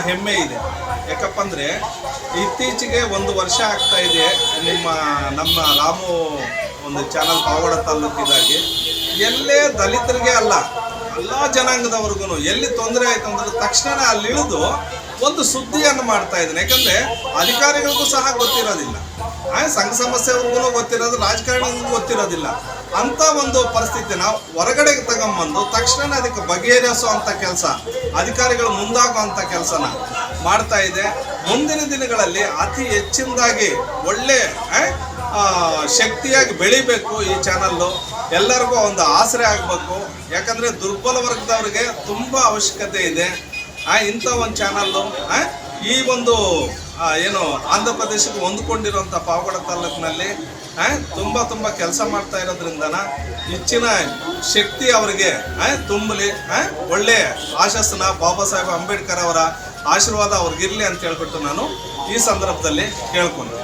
ಹೆಮ್ಮೆ ಇದೆ. ಯಾಕಪ್ಪ ಅಂದರೆ ಇತ್ತೀಚೆಗೆ 1 ವರ್ಷ ಆಗ್ತಾ ಇದೆ ನಮ್ಮ ರಾಮು ಒಂದು ಚಾನಲ್ ಪಾವಗಡ ತಾಲೂಕಿದಾಗಿ ಎಲ್ಲೇ ದಲಿತರಿಗೆ ಅಲ್ಲ ಎಲ್ಲ ಜನಾಂಗದವ್ರಿಗೂ ಎಲ್ಲಿ ತೊಂದರೆ ಆಯ್ತು ಅಂದ್ರೆ ತಕ್ಷಣ ಅಲ್ಲಿ ಇಳಿದು ಒಂದು ಸುದ್ದಿಯನ್ನು ಮಾಡ್ತಾ ಇದ್ದಾನೆ. ಯಾಕಂದರೆ ಅಧಿಕಾರಿಗಳಿಗೂ ಸಹ ಗೊತ್ತಿರೋದಿಲ್ಲ, ಸಂಘ ಸಮಸ್ಯೆವ್ರಿಗೂ ಗೊತ್ತಿರೋದು, ರಾಜಕಾರಣಿಗೂ ಗೊತ್ತಿರೋದಿಲ್ಲ. ಅಂಥ ಒಂದು ಪರಿಸ್ಥಿತಿನ ಹೊರಗಡೆಗೆ ತಗೊಂಬಂದು ತಕ್ಷಣ ಅದಕ್ಕೆ ಬಗೆಹರಿಸುವಂಥ ಕೆಲಸ ಅಧಿಕಾರಿಗಳು ಮುಂದಾಗುವಂಥ ಕೆಲಸನ ಮಾಡ್ತಾ ಇದೆ. ಮುಂದಿನ ದಿನಗಳಲ್ಲಿ ಅತಿ ಹೆಚ್ಚಿನದಾಗಿ ಒಳ್ಳೆ ಶಕ್ತಿಯಾಗಿ ಬೆಳಿಬೇಕು ಈ ಚಾನಲ್ಲು. ಎಲ್ಲರಿಗೂ ಒಂದು ಆಸರೆ ಆಗಬೇಕು. ಯಾಕಂದರೆ ದುರ್ಬಲ ವರ್ಗದವ್ರಿಗೆ ತುಂಬ ಅವಶ್ಯಕತೆ ಇದೆ. ಇಂಥ ಒಂದು ಚಾನಲ್ಲು ಈ ಒಂದು ಏನು ಆಂಧ್ರ ಪ್ರದೇಶಕ್ಕೆ ಹೊಂದ್ಕೊಂಡಿರುವಂಥ ಪಾವಗಡ ತಾಲೂಕಿನಲ್ಲಿ ತುಂಬ ಕೆಲಸ ಮಾಡ್ತಾ ಇರೋದ್ರಿಂದನ ಹೆಚ್ಚಿನ ಶಕ್ತಿ ಅವರಿಗೆ ತುಂಬಲಿ. ಒಳ್ಳೆಯ ಆಶಾಸನ ಬಾಬಾ ಸಾಹೇಬ್ ಅಂಬೇಡ್ಕರ್ ಅವರ ಆಶೀರ್ವಾದ ಅವ್ರಿಗಿರಲಿ ಅಂತ ಹೇಳ್ಬಿಟ್ಟು ನಾನು ಈ ಸಂದರ್ಭದಲ್ಲಿ ಕೇಳ್ಕೊಂಡೆ.